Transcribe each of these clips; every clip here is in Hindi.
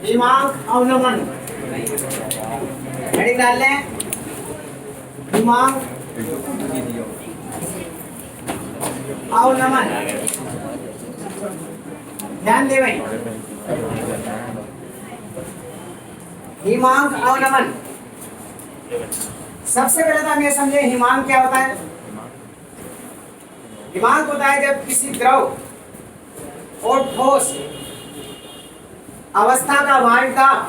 दिमाग अवनमन हेडिंग डाल लें। दिमाग अवनमन, ध्यान दे भाई। हिमांक अवनमन, सबसे पहले तो हम ये समझे हिमांक क्या होता है। हिमांक होता है जब किसी द्रव और ठोस अवस्था का वायुदाब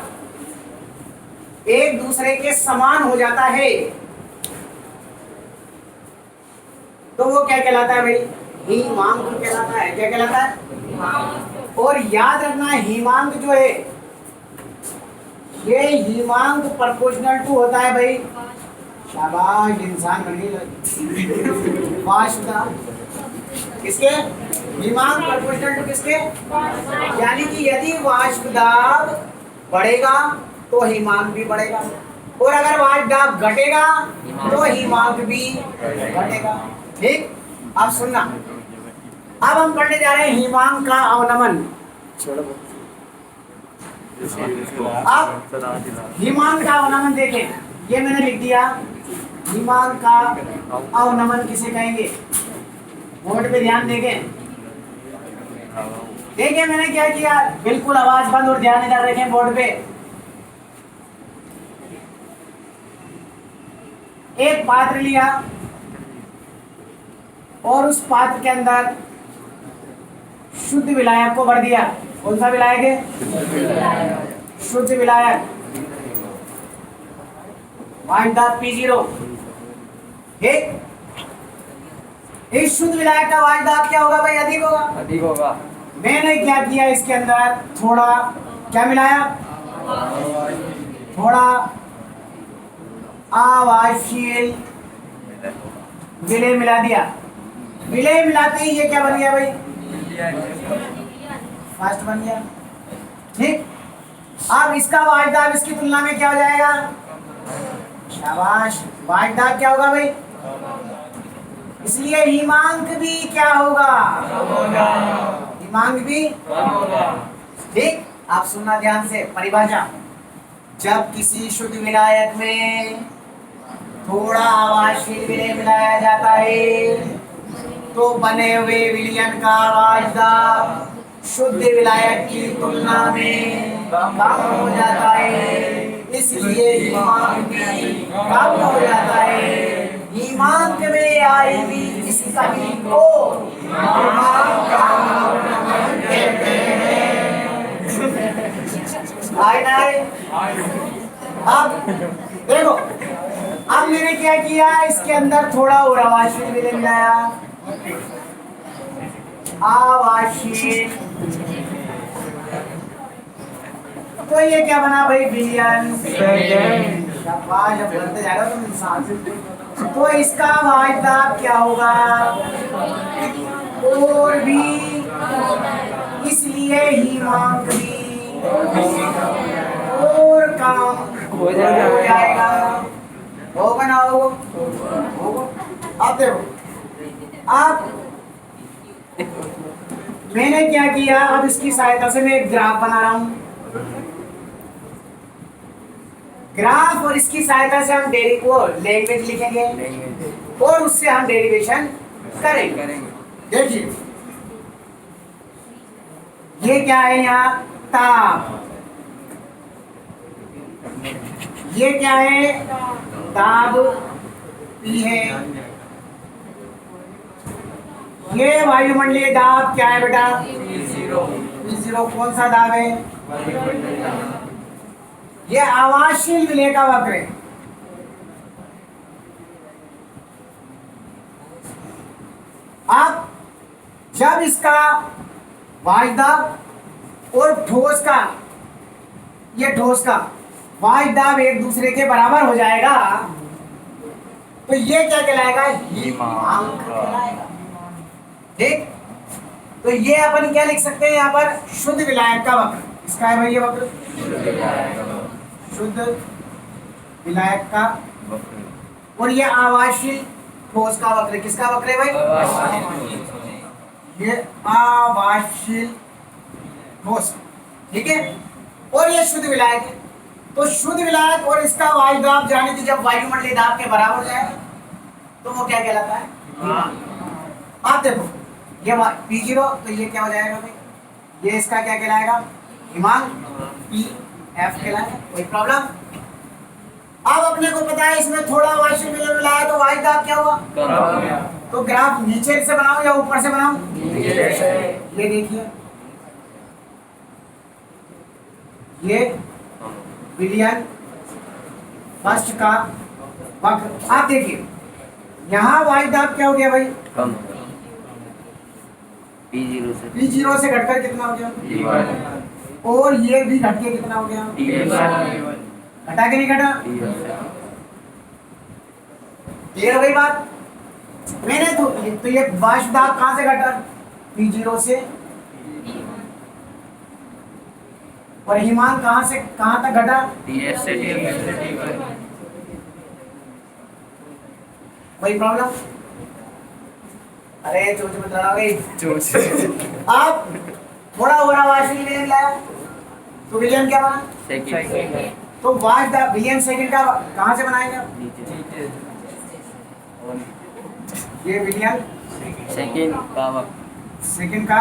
एक दूसरे के समान हो जाता है तो वो क्या कहलाता है भाई? हिमांक कहलाता है। क्या कहलाता है? और याद रखना हिमांक जो है ये हिमांक प्रोपोर्शनल टू होता है भाई। शाबाश, इंसान बन गई वायुदाब किसके? हिमांक प्रोपोर्शनल टू किसके? यानी कि यदि वायुदाब बढ़ेगा तो हिमांक भी बढ़ेगा और अगर वायुदाब घटेगा तो हिमांक भी घटेगा। ठीक, अब सुनना। अब हम पढ़ने जा रहे हैं हिमांक का अवनमन। अब हिमांक का अवनमन देखें, ये मैंने लिख दिया। हिमांक का अवनमन किसे कहेंगे? बोर्ड पे ध्यान देखें। देखिए मैंने क्या किया, बिल्कुल आवाज बंद और ध्यान इधर रखें बोर्ड पे। एक पात्र लिया और उस पात्र के अंदर शुद्ध विलायक को भर दिया। कौन सा विलायक है? शुद्ध विलायक। वायुदाब P0। ठीक, इस शुद्ध विलायक का वायुदाब क्या होगा भाई? अधिक होगा। अधिक होगा। मैंने क्या किया, इसके अंदर थोड़ा क्या मिलाया? थोड़ा आवासशील विलय मिला दिया। विलय मिलाते ही ये क्या बन गया भाई? फास्ट बन गया। ठीक, अब इसका वायुदाब इसकी तुलना में क्या हो जाएगा? शाबाश, वायुदाब क्या होगा भाई? इसलिए हिमांक भी क्या होगा? हिमांक भी। ठीक, आप सुनना ध्यान से परिभाषा। जब किसी शुद्ध विलायक में थोड़ा आवासशील विलय मिलाया जाता है तो बने हुए विलयन का वायुदाब शुद्ध विलायक की तुलना में कम हो जाता है, इसलिए हिमांक भी कम हो जाता है। हिमांक में आएगी इस कमी को हिमांक का अवनमन कहते हैं। आए ना आए? अब देखो, अब मैंने क्या किया, इसके अंदर थोड़ा और आवासशील विलय मिलाया। आवासशील, तो ये क्या बना भाई? विलयन। शाबाश, अब बनते जा रहा तुम इंसान से। तो इसका वायुदाब क्या होगा? और भी, इसलिए हिमांक भी और काम हो जाएगा। होगा ना? होगा। अब देखो, अब मैंने क्या किया, अब इसकी सहायता से मैं एक ग्राफ बना रहा हूं। ग्राफ और इसकी सहायता से हम लैंग्वेज लिखेंगे और उससे हम डेरिवेशन करेंगे। देखिए ये क्या है यहाँ? ताप। ये क्या है? दाब P है। ये वायुमंडलीय दाब क्या है बेटा? P0। कौन सा दाब है? ये आवासशील विलय का वक्र है। अब जब इसका वायुदाब और ठोस का, ये ठोस का वायुदाब एक दूसरे के बराबर हो जाएगा तो ये क्या कहलाएगा? हिमांक कहलाएगा। ठीक, तो ये अपन क्या लिख सकते हैं यहाँ पर? शुद्ध विलायक का वक्र। इसका है भाई ये वक्र, शुद्ध विलायक का। और ये आवासशील ठोस का वक्र। किसका वक्र है भाई? ये आवासशील ठोस। ठीक है। और ये शुद्ध विलायक है, तो शुद्ध विलायक और इसका वायु दाब जाने की जब वायुमंडलीय दाब के बराबर हो जाएगा तो वो क्या कहलाता है? आप देखो ये P0, तो ये क्या हो जाएगा भाई? ये इसका क्या कहलाएगा? हिमांक PF कहलाएगा। कोई प्रॉब्लम? अब अपने को पता है इसमें थोड़ा वाष्प मिलाया तो वायु दाब क्या हुआ? तो ग्राफ नीचे से बनाऊं या ऊपर से बनाऊं? ये देखिए, ये विलियन फर्स्ट का वक्र। आप देखिए यहाँ वायु दाब क्या हो गया भाई? कम P0 से घटकर कितना हो गया? और ये भी घट के कितना हो गया? घटा के नहीं घटा? क्लियर हो गई बात? मैंने तो ये वाष्प दाब कहाँ से घटा? P0 से। और हिमांक कहाँ से कहाँ तक घटा? वही प्रॉब्लम? अरे चोच मत लड़ाओ चोच। आप थोड़ा हो रहा वाष्प विलियन लाया तो विलियन क्या बना? सेकंड। तो वाष्प दाब विलियन सेकंड का कहाँ से बनाएगा? ये विलियन सेकंड का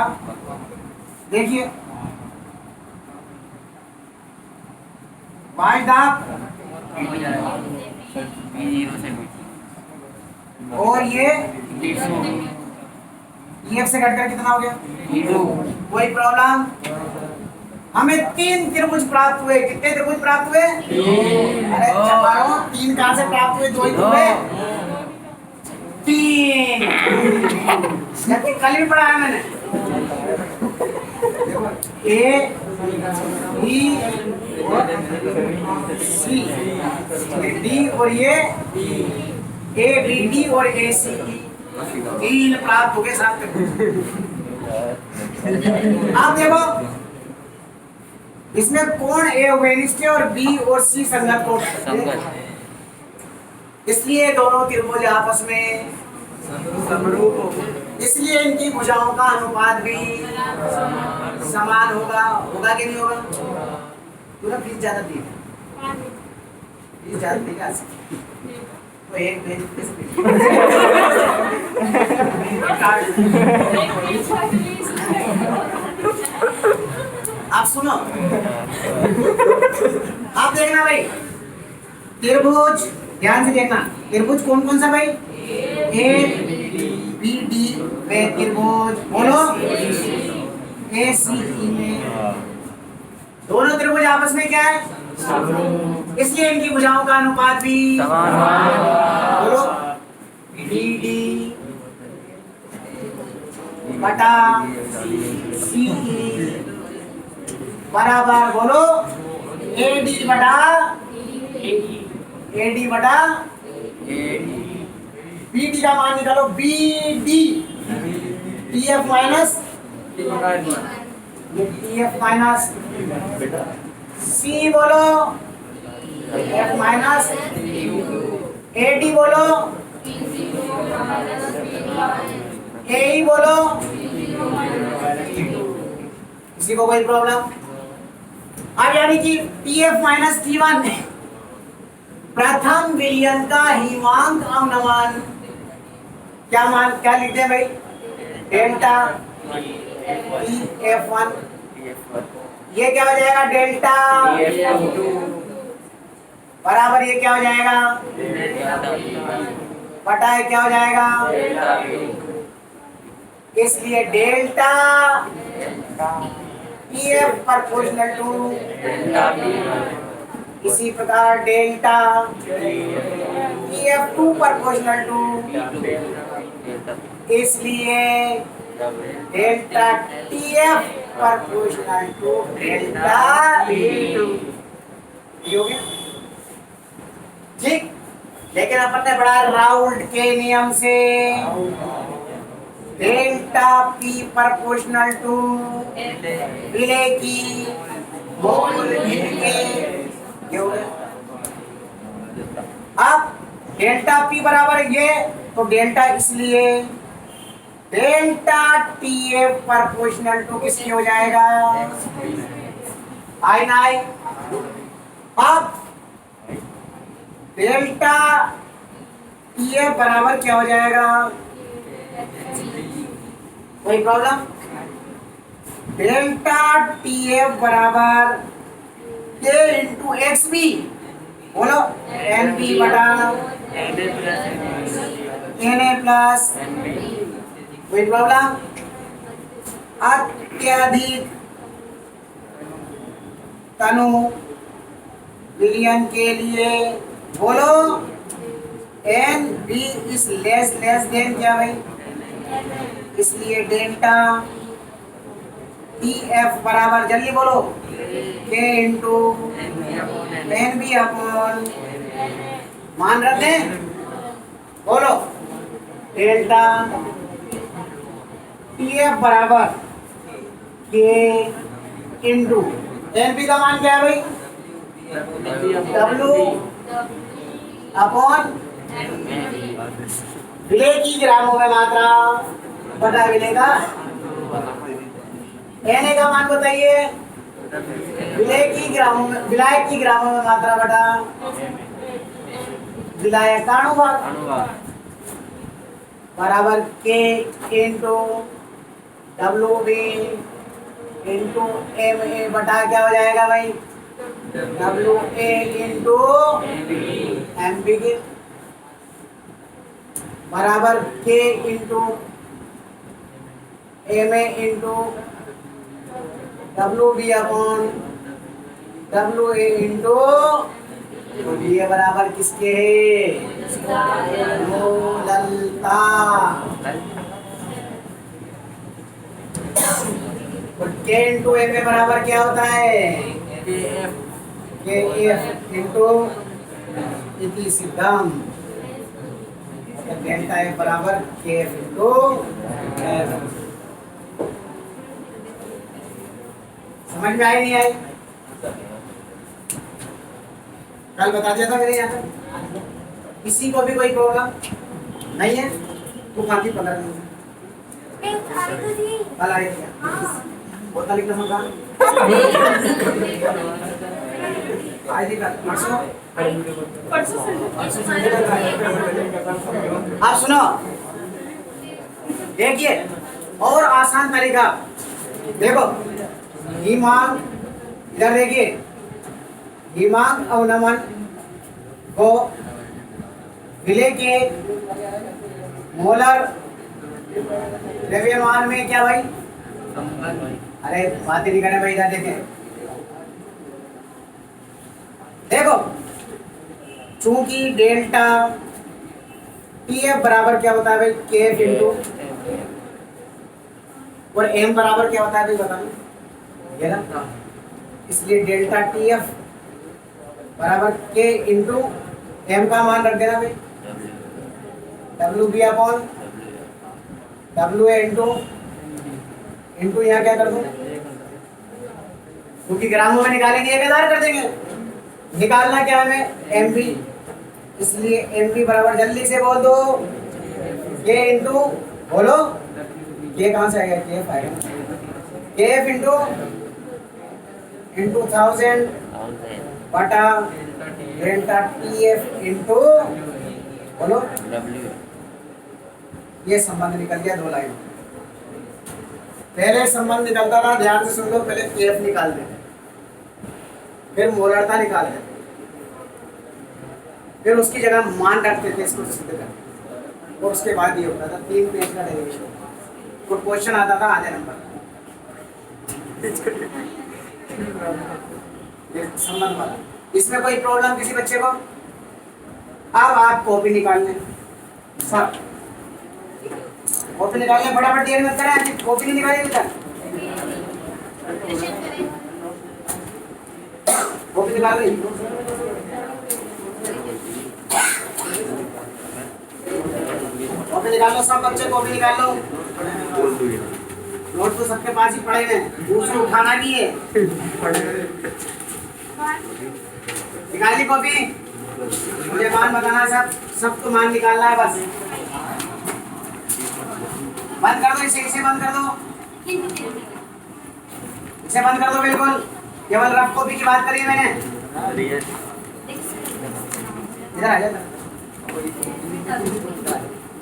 देखिए वाष्प दाब और ये EF से घटकर कितना हो गया? कोई प्रॉब्लम? हमें 3 त्रिभुज प्राप्त हुए। कितने त्रिभुज प्राप्त हुए? अरे चपारो 3 कहाँ से प्राप्त हुए? 2 ही तो हुए। 3 जबकि कल भी पढ़ाया मैंने। A B और C, D और ये A B D और A C 3 प्राप्त हो गए साथ में। आप देखो इसमें कोण A वेनिस्टे और B और C संगत कोण है, इसलिए दोनों त्रिभुज आपस में समरूप हो, इसलिए इनकी भुजाओं का अनुपात भी समान होगा। होगा कि नहीं होगा? पूरा फीस ज्यादा दी, फीस ज्यादा दी क्या तो एक पेज आप सुनो, आप देखना भाई त्रिभुज, ध्यान से देखना त्रिभुज कौन कौन सा भाई? A B D में त्रिभुज बोलो, A C E में दोनों त्रिभुज आपस में क्या है? इसलिए इनकी भुजाओं का अनुपात भी बोलो D D बटा C E बराबर बोलो AD बटा BD का मान निकालो BD TF minus TF minus C बोलो F माइनस AD बोलो AE बोलो। किसी को कोई प्रॉब्लम? अब यानी कि TF माइनस T1 प्रथम विलयन का हिमांक अवनमन क्या लिखते हैं भाई? डेल्टा TF1, ये क्या हो जाएगा? डेल्टा बराबर ये क्या हो जाएगा? बटा क्या हो जाएगा? इसलिए डेल्टा TF प्रोपोर्शनल टू, इसी प्रकार डेल्टा TF2 प्रोपोर्शनल टू, इसलिए delta TF proportional to delta E2 हो गया। ठीक, लेकिन अपन ने पढ़ा राउल्ट के नियम से डेल्टा P प्रोपोर्शनल टू विलय की मोल के। अब डेल्टा P बराबर ये, तो डेल्टा इसलिए डेल्टा TF प्रोपोर्शनल टू किसकी हो जाएगा? आई ना आई। अब डेल्टा टीएफ बराबर क्या हो जाएगा? कोई प्रॉब्लम? डेल्टा टीएफ बराबर के इंटू एक्स बी, बोलो एन बी बटा एन ए प्लस। कोई प्रॉब्लम? अत्यधिक तनु विलयन के लिए बोलो N B is less than क्या भाई, इसलिए डेल्टा टी एफ बराबर जल्दी बोलो के इंटू एन बी अपॉन, मान रखते हैं, बोलो डेल्टा टी एफ बराबर के इंटू एन बी का मान क्या है भाई? डब्लू अपॉन विलेय की ग्रामों में मात्रा बटा विलेय का, एन ए का मान बताइए, विलायक की ग्रामों में मात्रा बटा विलायक का अनुपात बराबर K into W B into M A बटा क्या हो जाएगा भाई? W A into M B के बराबर K into M A into W B upon W A into ये बराबर किसके है? ललता। और के इंटू एम ए बराबर क्या होता है? के एफ इंटू इति सिद्धम। डेल्टा एफ बराबर के एफ इंटू समझ में आई नहीं आई? कल बता दिया था मैंने यहाँ पर। किसी को भी कोई प्रॉब्लम नहीं है? तू खाती 15 दिन कल आई थी बहुत तारीख का समझा आई थी कल परसों। आप सुनो, देखिए और आसान तरीका देखो, हिमांक इधर देखिए, हिमांक अवनमन को विलेय के मोलर द्रव्यमान में क्या भाई? अरे बातें नहीं करने भाई, इधर देखें, देखो चूंकि डेल्टा टी एफ बराबर क्या होता है भाई? के एफ इंटू, और एम बराबर क्या होता है भाई? बताओ ये ना, इसलिए डेल्टा टी एफ बराबर के इंटू एम का मान रख देना भाई, W B upon W A into यहाँ क्या कर दूं? क्योंकि ग्रामों में निकालेंगे 1000 कर देंगे, निकालना क्या हमें? एम बी, इसलिए एम बी बराबर जल्दी से बोल दो के इंटू, बोलो के कहाँ से आएगा? के एफ आएगा, के एफ इंटू 1000 बटा डेल्टा टी एफ इंटू, बोलो ये संबंध निकल गया 2 लाइन। पहले संबंध निकलता था, ध्यान से सुन लो, पहले के एफ निकाल दे, फिर मोलरता निकाल दे, फिर उसकी जगह मान रखते थे इसको सिद्ध कर, और उसके बाद ये होता था 3 पेज का डेरिवेशन, तो क्वेश्चन आता था आधे नंबर संबंध वाला। इसमें कोई प्रॉब्लम किसी बच्चे को? अब आप कॉपी निकाल लें, सब कॉपी निकाल लें, फटाफट देर मत करें, कॉपी नहीं निकाली बेटा, कॉपी निकाल ली, कॉपी निकाल लो सब बच्चे, कॉपी निकाल लो। नोट तो सबके पास ही पड़े हैं, दूसरे उठाना नहीं है। निकाल ली कॉपी, मुझे मान बताना, सबको मान निकालना है बस। बंद कर दो इसे बंद कर दो, इसे बंद कर दो बिल्कुल। केवल रफ कॉपी की बात करी है मैंने। इधर आ जा,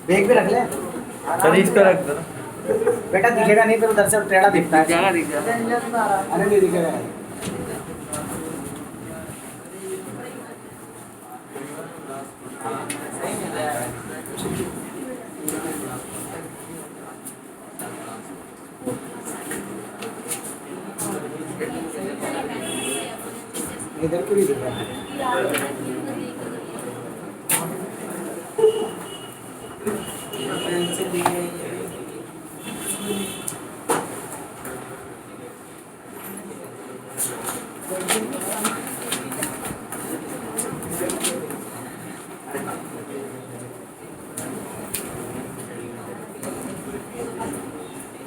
बैग भी रख ले सर इसका रख दो ना। बेटा, दिखेगा नहीं फिर उधर से टेढ़ा दिखता है। दिख जाएगा। अरे नहीं दिखेगा। इधर क्यों नहीं दिख रहा है?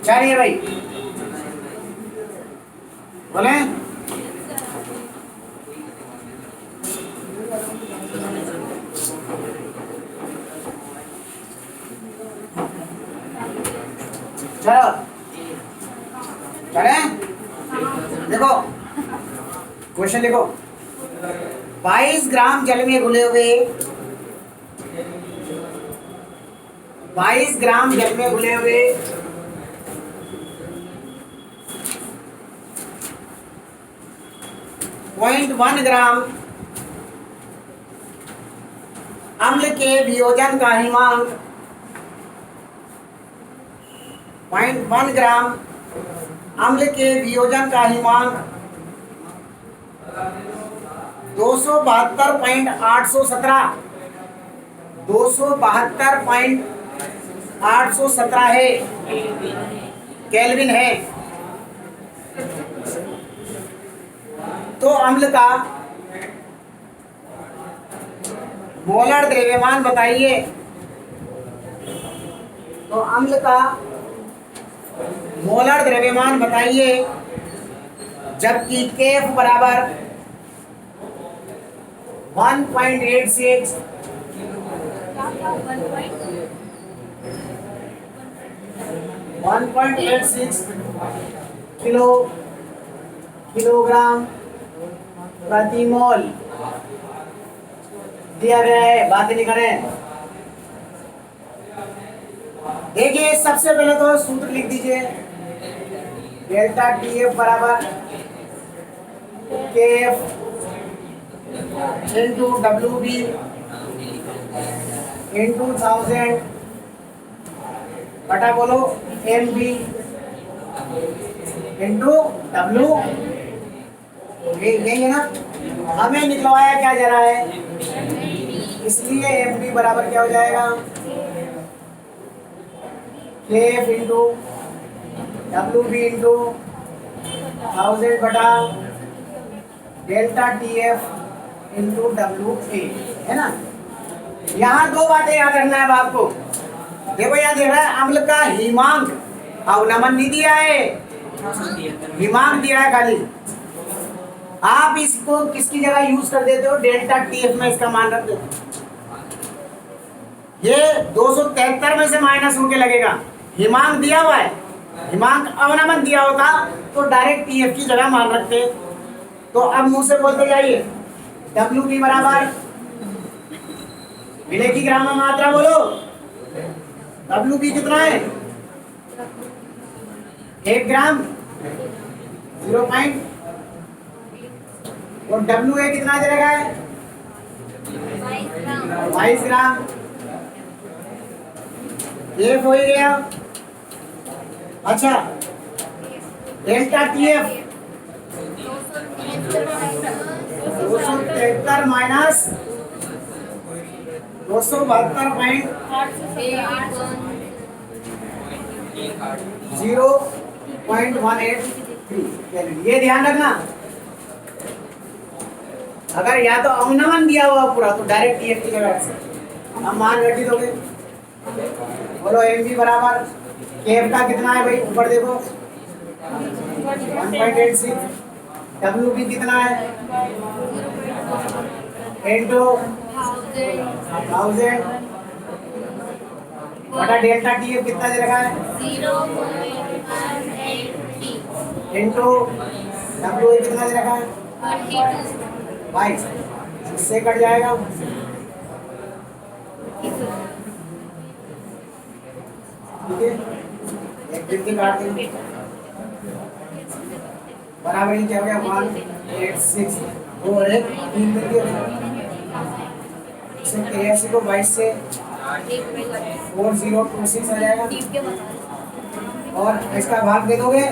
क्या नहीं है भाई, बोले। चलो चले, देखो क्वेश्चन लिखो। 22 ग्राम जल में घुले हुए 22 ग्राम जल में घुले हुए 0.1 ग्राम अम्ल के वियोजन का हिमांक 0.1 ग्राम अम्ल के वियोजन का हिमांक 272.817 272.817 है, केल्विन है। तो अम्ल का मोलर द्रव्यमान बताइए। तो अम्ल का मोलर द्रव्यमान बताइए, जबकि केफ बराबर 1.86 किलोग्राम प्रति मोल दिया गया है। बात नहीं करें। देखिए, सबसे पहले तो सूत्र लिख दीजिए। डेल्टा टीएफ बराबर केएफ इंटू डब्ल्यूबी इंटू 1000 बटा बोलो एमबी इंटू डब्ल्यू। यही है ना। हमें निकलवाया क्या जा रहा है, इसलिए एमबी बराबर क्या हो जाएगा, केएफ इंटू डब्ल्यूबी इंटू 1000 बटा डेल्टा टीएफ इंटू डब्ल्यूए, है ना। यहाँ दो बातें याद रखना है आपको। देखो, यहाँ देख रहा है अम्ल का हिमांक, अवनमन नहीं दिया है, हिमांक दिया है खाली। आप इसको किसकी जगह यूज कर देते हो, डेल्टा टीएफ में इसका मान रख देते हो। ये 273 में से माइनस होके लगेगा। हिमांक दिया हुआ है, हिमांक अवनमन दिया होता तो डायरेक्ट टीएफ की जगह मान रखते। तो अब मुंह से बोलते जाइए, डब्ल्यू बी बराबर मिले की ग्राम में मात्रा बोलो। डब्ल्यू बी कितना है, 1 ग्राम 0 पॉइंट, और डब्ल्यू ए कितना दे रखा है, 22 ग्राम। ये हो ही गया। अच्छा, डेल्टा टीएफ 273 माइनस 272.0.183। ये ध्यान रखना। अगर या तो अवनमन दिया हुआ पूरा तो डायरेक्ट टीएफ की जगह से हम मान रख दोगे। बोलो एमबी बराबर केएफ का कितना है भाई, ऊपर देखो 1.86, डब्ल्यूबी कितना है इंटू 1000 बटा डेल्टा टीएफ कितना दे रखा है 0.180 इंटू डब्ल्यू ए कितना दे रखा है 22, इससे कट जाएगा ठीक है, एक गिनती काट देंगे बराबर ही क्या हो गया 186 और एक 3 गिनती 183 को 22 से 4026 आ जाएगा और इसका भाग दे दोगे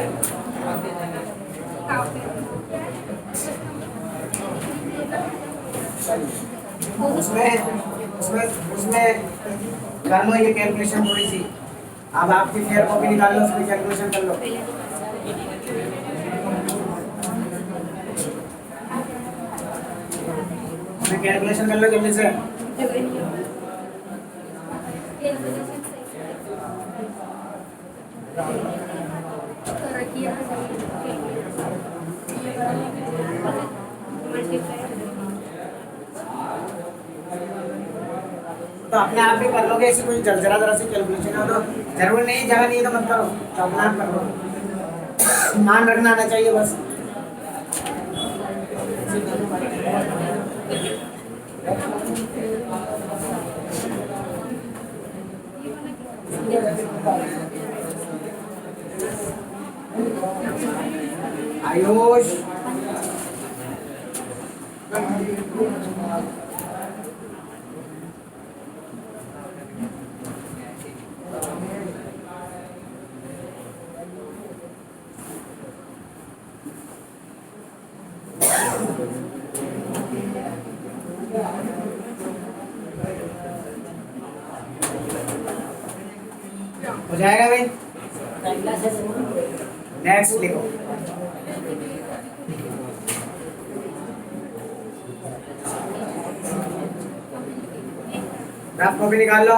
उसमें उसमें उसमें कर लो ये कैलकुलेशन थोड़ी सी। अब आपकी फेयर कॉपी निकाल लो, उसमें कैलकुलेशन कर लो। उसमें कैलकुलेशन कर लो जल्दी से। तो अपने आप भी कर लोगे, ऐसी कोई जरा जरा सी कैलकुलेशन है तो जरूर नहीं, जगह नहीं है तो मत करो, तो अपने आप कर लो, मान रखना आना चाहिए बस। आयुष हो जाएगा भाई। नेक्स्ट लिखो। रफ कॉपी निकाल लो,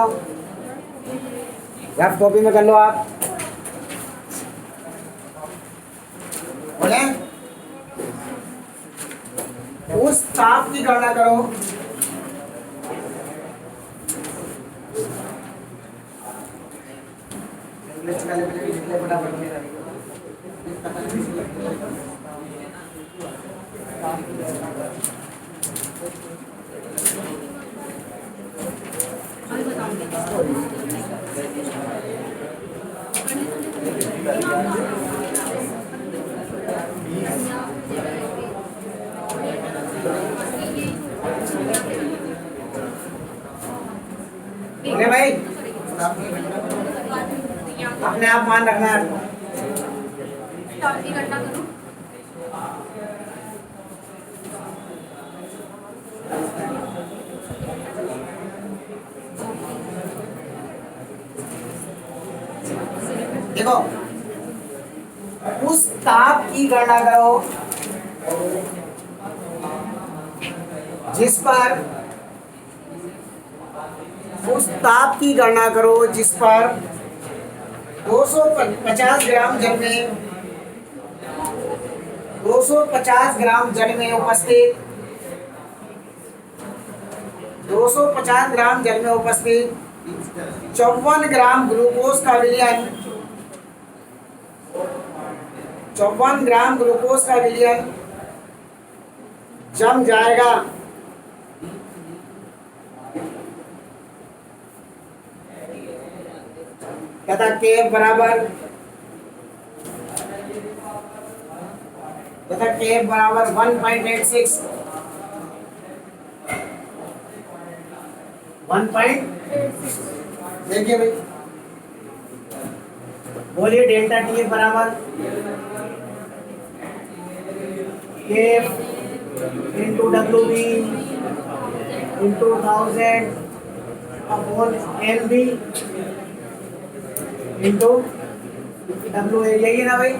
रफ कॉपी में कर लो आप। बोले उस ताप की गणना करो बोले भाई, अपने आप मान रखना है। देखो उस ताप की गणना करो जिस पर, उस ताप की गणना करो जिस पर 250 ग्राम जल में 250 ग्राम जल में उपस्थित 250 ग्राम जल में उपस्थित 54 ग्राम ग्लूकोज का विलयन 54 ग्राम ग्लूकोज का विलयन जम जाएगा तथा के बराबर 1.86 देखिए भाई, बोलिए डेल्टा टी बराबर K into W B into 1000 upon L B into W A, यही है ना भाई।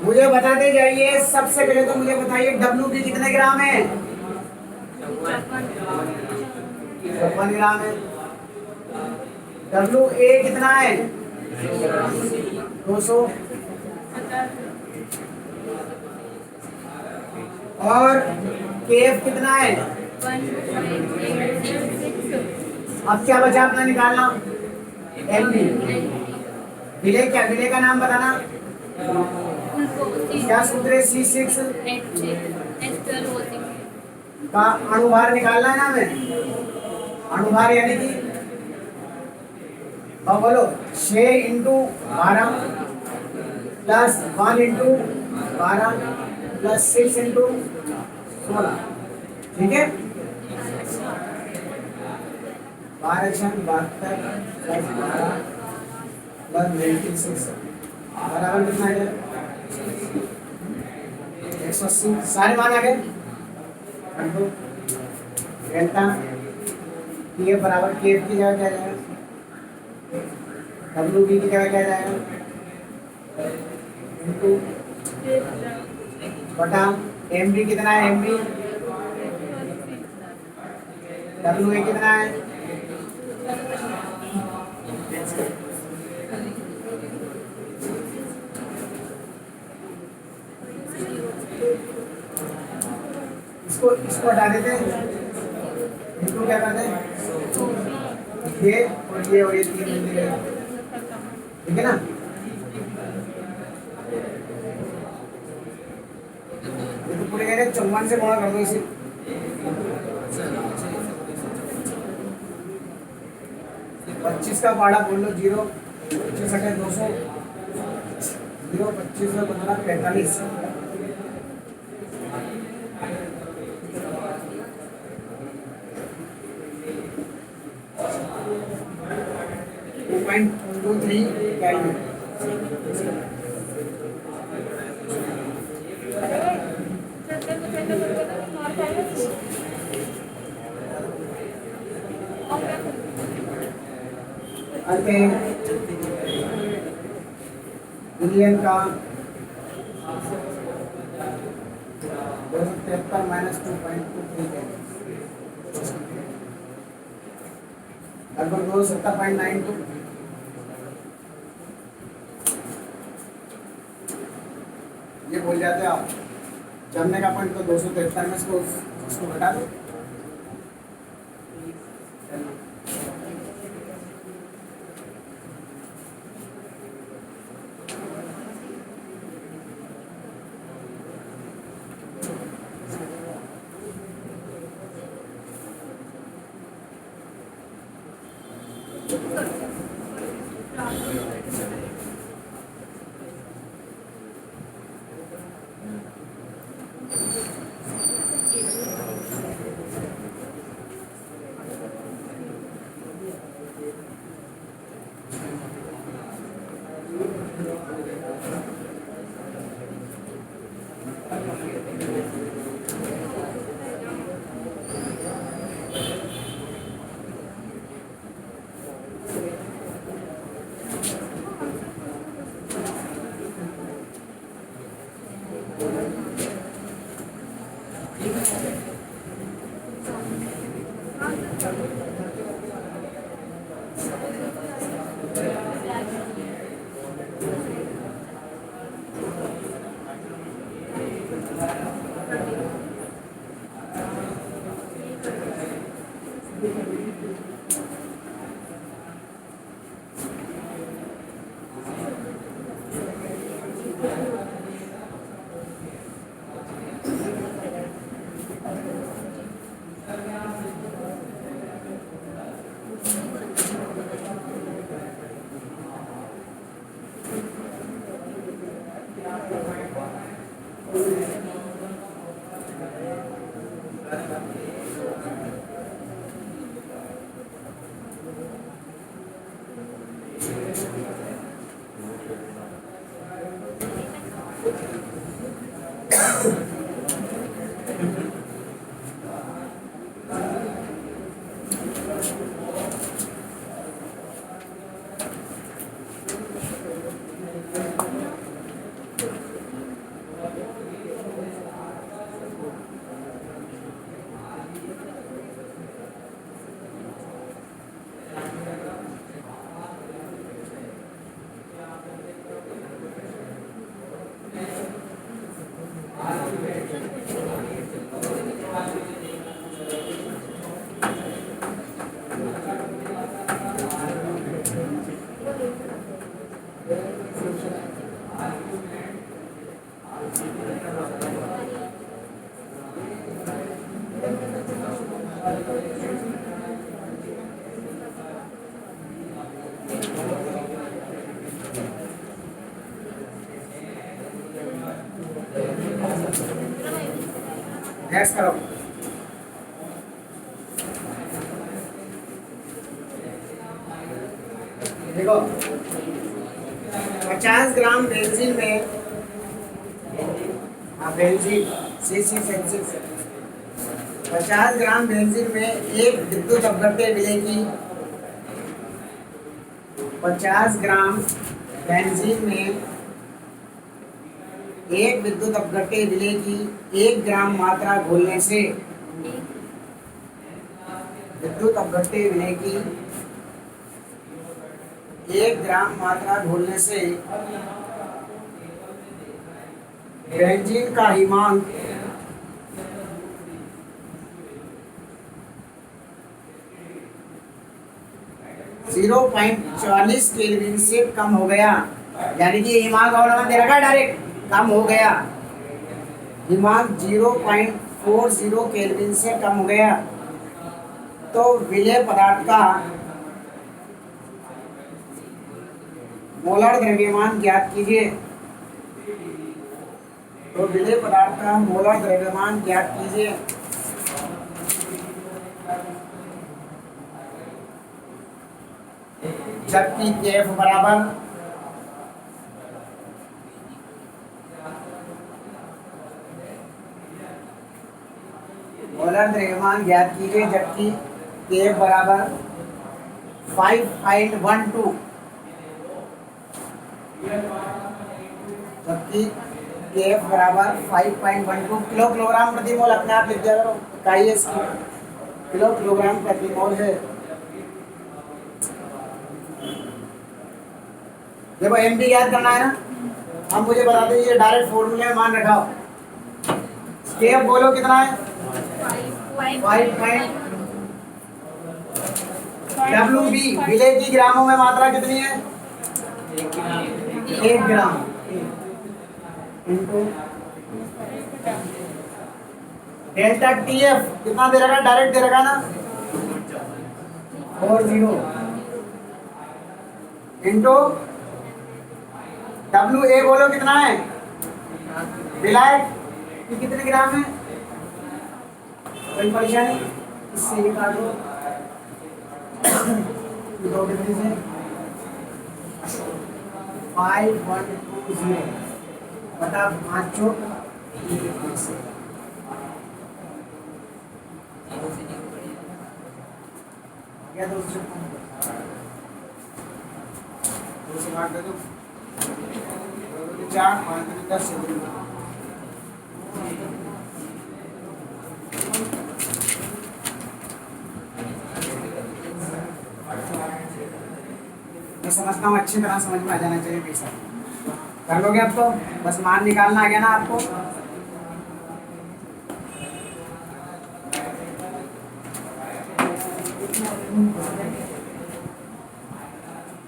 मुझे बताते जाइए, सबसे पहले तो मुझे बताइए डब्ल्यू बी कितने ग्राम है? 54 ग्राम है। डब्ल्यू ए कितना है? 200। और केएफ कितना है? अब क्या बचा अपना निकालना? एलबी। विले क्या, विले का नाम बताना? क्या सूत्र है C6 H12O6 का अणुभार निकालना है ना हमें। अणुभार यानी कि बोलो 6 into 12 plus 1 into 12 plus 6 into 16, ठीक है। 12 छः 72 प्लस 12 प्लस 96 बराबर कितना है? 180। सारे मान आ गए। डेल्टा पी एफ बराबर के एफ की जगह क्या जाएगा? डब्ल्यू बी की जगह क्या जाएगा? इनटू बटा एम बी कितना है? एम बी डब्ल्यू ए कितना है? इसको हटा देते हैं। इनको क्या करते हैं? ये और ये 3 मिल गए, ठीक है ना। ये तो पूरे कहने 54 से गुणा कर दो इसे। 25 का पाड़ा बोल लो 0, 25 हटे 200, 0 25 में 15 45। 2.23 केल्विन। विलियन का 273 माइनस 2.23 लगभग 270.92। ये बोल जाते हैं आप जमने का पॉइंट तो 273 में इसको घटा दो। नेक्स्ट करो। देखो 50 ग्राम बेंजीन में, हाँ बेंजीन C6H6, 50 ग्राम बेंजीन में एक विद्युत अपघट्य मिलेगी। 50 ग्राम बेंजीन में एक विद्युत अपघट्य मिलेगी 1 ग्राम मात्रा घोलने से। विद्युत अपघट्य मिलेगी 1 ग्राम मात्रा घोलने से बेंजीन का हिमांक 0.44 केल्विन से कम हो गया। यानी कि हिमांक अवलंबन दे रखा है, डायरेक्ट कम हो गया। हिमांक 0.40 केल्विन से कम हो गया तो विलेय पदार्थ का मोलर द्रव्यमान ज्ञात कीजिए। तो विलेय पदार्थ का मोलर द्रव्यमान ज्ञात कीजिए। जबकि Kf बराबर मोलर द्रव्यमान ज्ञात कीजिए, जबकि Kf बराबर 5.12, जबकि Kf बराबर 5.12 किलो किलोग्राम प्रति मोल। अपने आप लिख दिया करो, इकाई इसकी किलो किलोग्राम प्रति मोल है। देखो एम भी याद करना है ना, हम मुझे बता दीजिए, डायरेक्ट फॉर्मूले में मान रखा हो। Kf बोलो कितना है? 5. WB विलेय की ग्रामों में मात्रा कितनी है? 1 ग्राम इनटू डेल्टा TF कितना दे रखा है? डायरेक्ट दे रखा ना 40 इनटू WA बोलो कितना है? विलायक की कितने ग्राम है? कोई परेशानी? इससे ही काटो 2 डिग्री से 5120 बटा 5 चौक 1 से क्या 2 से काट दे दो 4 5 10 मैं समझता हूँ अच्छी तरह समझ में आ जाना चाहिए। पैसा कर लोगे अब तो, बस मान निकालना आ गया ना आपको।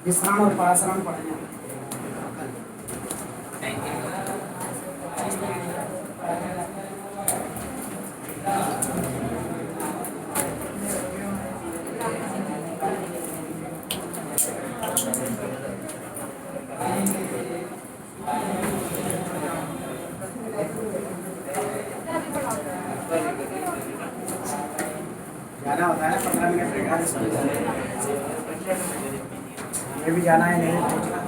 विसरण और परासरण पढ़ेंगे। जाना होता है 15 मिनट रहेगा, ये भी जाना है नहीं पूछना।